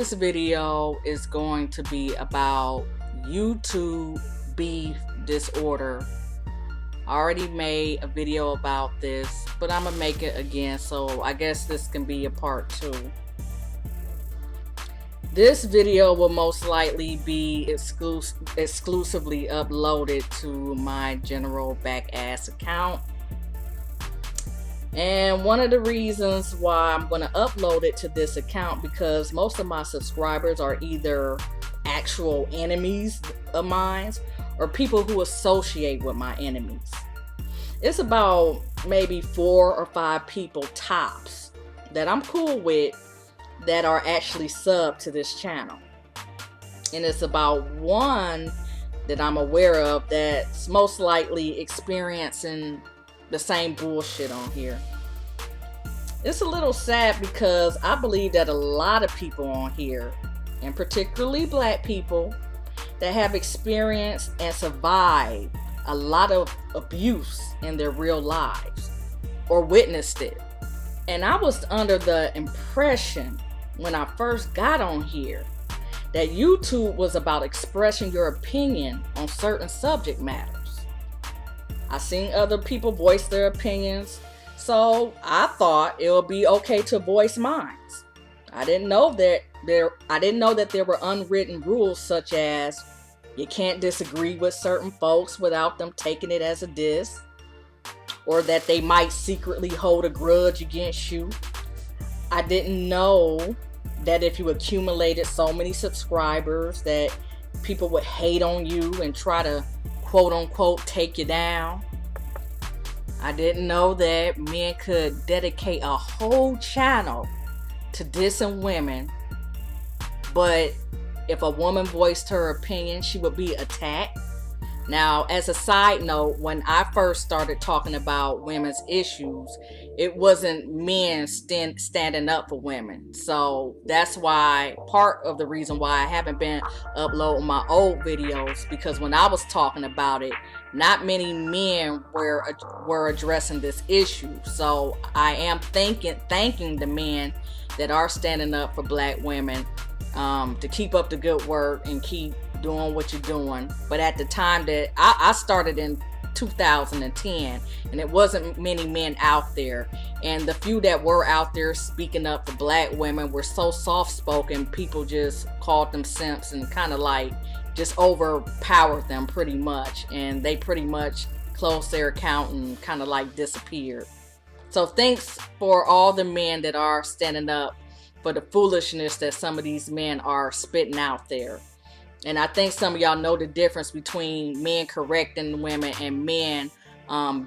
Today's video is going to be about YouTube beef disorder. I already made a video about this, but I'm gonna make it again, so I guess this can be a part 2. This video will most likely be exclusively uploaded to my general back ass account. And one of the reasons why I'm going to upload it to this account, because most of my subscribers are either actual enemies of mine or people who associate with my enemies. It's about maybe 4 or 5 people tops that I'm cool with that are actually subbed to this channel. And it's about 1 that I'm aware of that's most likely experiencing the same bullshit on here. It's a little sad because I believe that a lot of people on here, and particularly black people, that have experienced and survived a lot of abuse in their real lives or witnessed it. And I was under the impression when I first got on here that YouTube was about expressing your opinion on certain subject matters. I seen other people voice their opinions, so I thought it would be okay to voice mine. I didn't know that there were unwritten rules such as you can't disagree with certain folks without them taking it as a diss, or that they might secretly hold a grudge against you. I didn't know that if you accumulated so many subscribers that people would hate on you and try to quote unquote take you down. I didn't know that men could dedicate a whole channel to dissing women, but if a woman voiced her opinion, she would be attacked. Now, as a side note, when I first started talking about women's issues, it wasn't men standing up for women. So that's why, part of the reason why I haven't been uploading my old videos, because when I was talking about it, not many men were addressing this issue. So I am thanking the men that are standing up for black women, to keep up the good work and keep doing what you're doing. But at the time that I started in 2010, and it wasn't many men out there, and the few that were out there speaking up for black women were so soft-spoken, people just called them simps and kind of like just overpowered them pretty much, and they pretty much closed their account and kind of like disappeared. So thanks for all the men that are standing up for the foolishness that some of these men are spitting out there. And I think some of y'all know the difference between men correcting women and men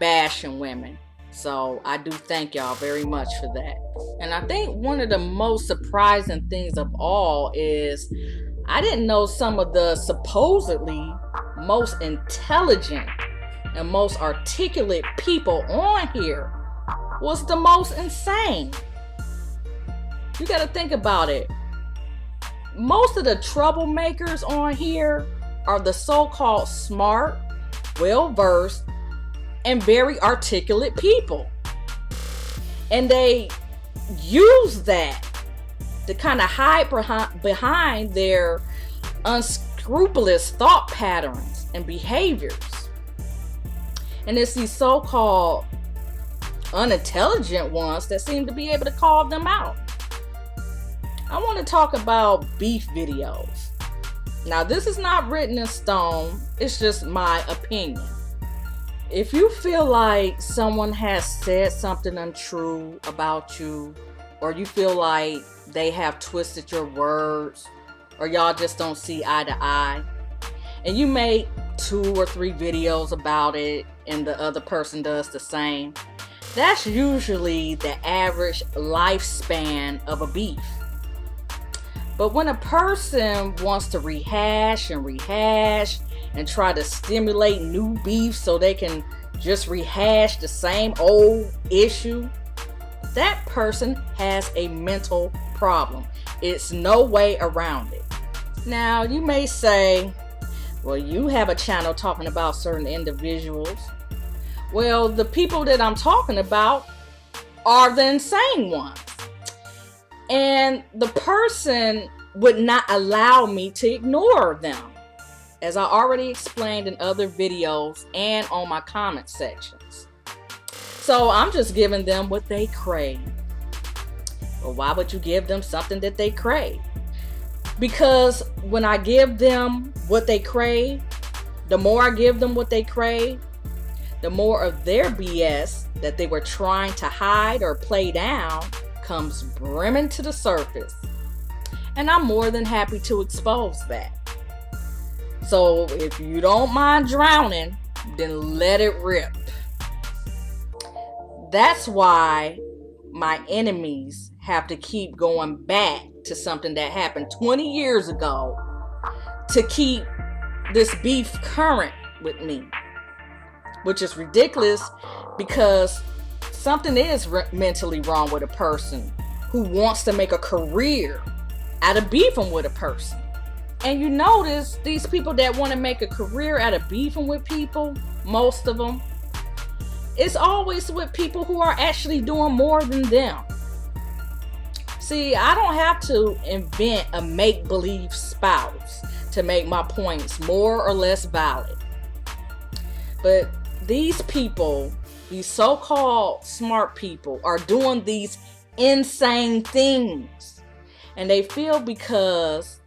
bashing women. So I do thank y'all very much for that. And I think one of the most surprising things of all is I didn't know some of the supposedly most intelligent and most articulate people on here was the most insane. You gotta think about it. Most of the troublemakers on here are the so-called smart, well-versed, and very articulate people. And they use that to kind of hide behind their unscrupulous thought patterns and behaviors. And it's these so-called unintelligent ones that seem to be able to call them out. I want to talk about beef videos. Now, this is not written in stone. It's just my opinion. If you feel like someone has said something untrue about you, or you feel like they have twisted your words, or y'all just don't see eye to eye, and you make 2 or 3 videos about it and the other person does the same, that's usually the average lifespan of a beef. But when a person wants to rehash and try to stimulate new beef so they can just rehash the same old issue, that person has a mental problem. It's no way around it. Now, you may say, well, you have a channel talking about certain individuals. Well, the people that I'm talking about are the insane ones. And the person would not allow me to ignore them, as I already explained in other videos and on my comment sections. So I'm just giving them what they crave. Well, why would you give them something that they crave? Because when I give them what they crave, the more I give them what they crave, the more of their BS that they were trying to hide or play down comes brimming to the surface. And I'm more than happy to expose that. So if you don't mind drowning, then let it rip. That's why my enemies have to keep going back to something that happened 20 years ago to keep this beef current with me, which is ridiculous, because something is mentally wrong with a person who wants to make a career out of beefing with a person. And you notice these people that want to make a career out of beefing with people, most of them, it's always with people who are actually doing more than them. See, I don't have to invent a make-believe spouse to make my points more or less valid. But these people, these so-called smart people, are doing these insane things. And they feel because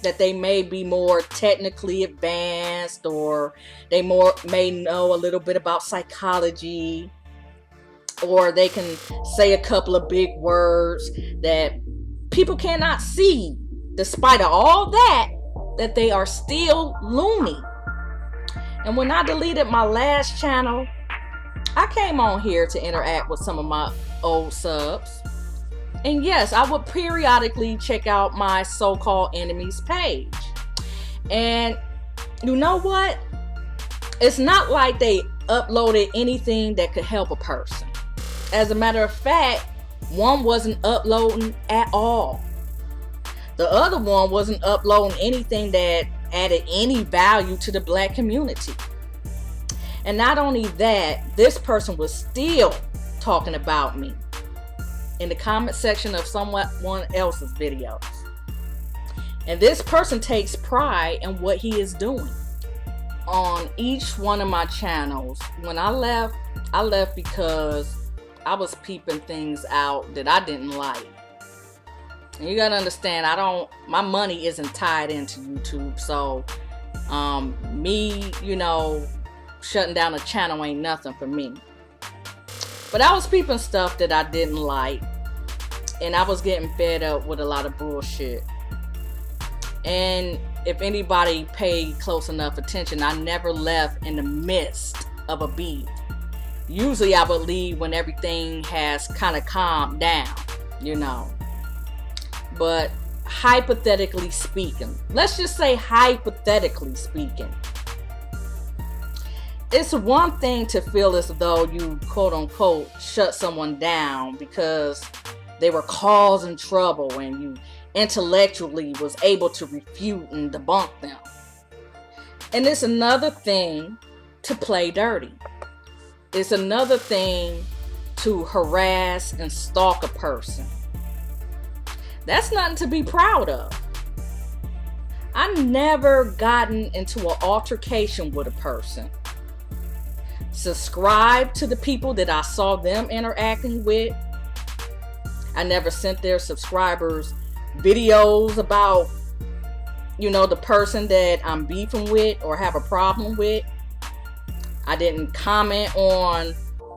that they may be more technically advanced, or they may know a little bit about psychology, or they can say a couple of big words that people cannot see, despite of all that they are still loony. And when I deleted my last channel, I came on here to interact with some of my old subs. And yes, I would periodically check out my so-called enemies page. And you know what? It's not like they uploaded anything that could help a person. As a matter of fact, one wasn't uploading at all. The other one wasn't uploading anything that added any value to the Black community. And not only that, this person was still talking about me in the comment section of someone else's videos. And this person takes pride in what he is doing. On each one of my channels, when I left because I was peeping things out that I didn't like. And you gotta understand, my money isn't tied into YouTube, so me, shutting down a channel ain't nothing for me. But I was peeping stuff that I didn't like, and I was getting fed up with a lot of bullshit. And if anybody paid close enough attention, I never left in the midst of a beef. Usually I would leave when everything has kind of calmed down, But hypothetically speaking, let's just say hypothetically speaking, it's one thing to feel as though you quote unquote shut someone down because they were causing trouble and you intellectually was able to refute and debunk them. And it's another thing to play dirty. It's another thing to harass and stalk a person. That's nothing to be proud of. I never gotten into an altercation with a person. Subscribe to the people that I saw them interacting with. I never sent their subscribers videos about, the person that I'm beefing with or have a problem with. I didn't comment on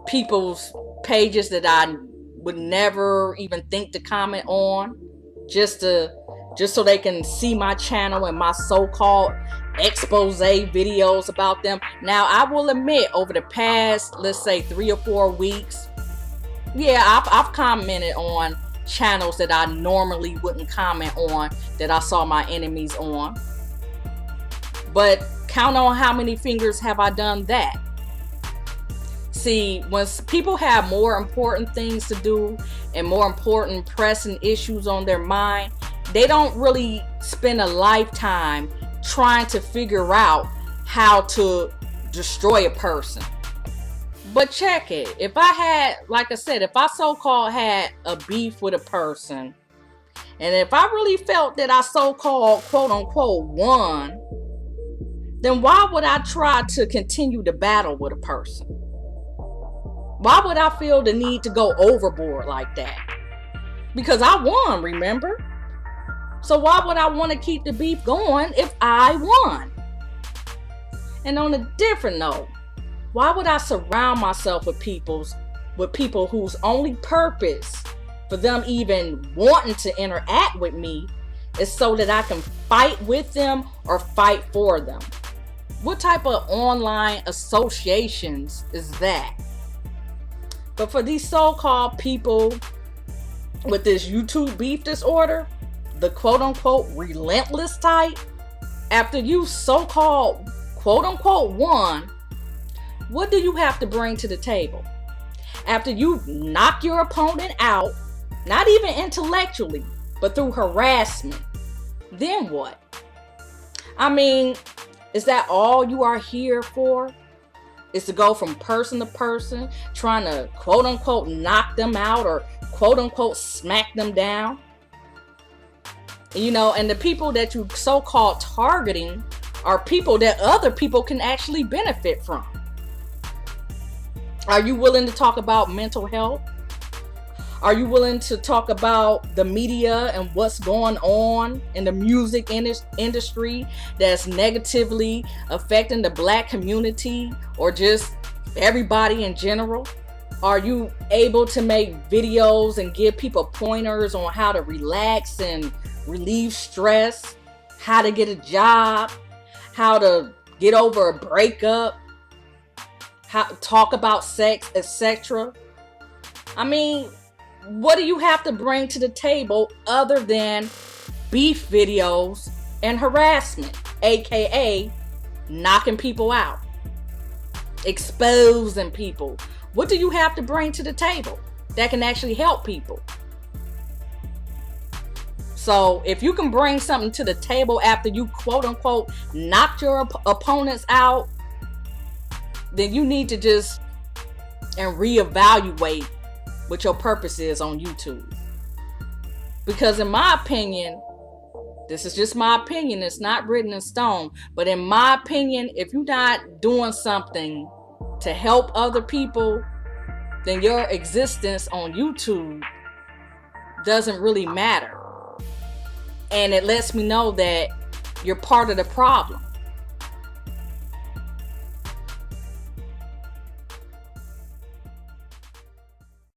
people's pages that I would never even think to comment on, just so they can see my channel and my so-called expose videos about them. Now, I will admit, over the past, let's say 3 or 4 weeks, I've commented on channels that I normally wouldn't comment on, that I saw my enemies on. But count on how many fingers have I done that. See, when people have more important things to do and more important pressing issues on their mind, they don't really spend a lifetime trying to figure out how to destroy a person. But check it. If I had, like I said, if I so-called had a beef with a person And if I really felt that I so-called quote unquote won, then why would I try to continue to battle with a person? Why would I feel the need to go overboard like that? Because I won, remember? So why would I want to keep the beef going if I won? And on a different note, why would I surround myself with people whose only purpose for them even wanting to interact with me is so that I can fight with them or fight for them? What type of online associations is that? But for these so-called people with this YouTube beef disorder, the quote-unquote relentless type, after you so-called quote-unquote won, what do you have to bring to the table? After you knock your opponent out, not even intellectually, but through harassment, then what? I mean, is that all you are here for? Is to go from person to person, trying to quote-unquote knock them out or quote-unquote smack them down? You know, and the people that you so-called targeting are people that other people can actually benefit from. Are you willing to talk about mental health? Are you willing to talk about the media and what's going on in the music industry that's negatively affecting the Black community or just everybody in general? Are you able to make videos and give people pointers on how to relax and relieve stress, how to get a job, how to get over a breakup, how to talk about sex, etc.? I mean, what do you have to bring to the table other than beef videos and harassment, aka knocking people out, exposing people? What do you have to bring to the table that can actually help people? So if you can bring something to the table after you quote unquote knocked your opponents out, then you need to just reevaluate what your purpose is on YouTube. Because in my opinion, this is just my opinion, it's not written in stone, but in my opinion, if you're not doing something to help other people, then your existence on YouTube doesn't really matter. And it lets me know that you're part of the problem.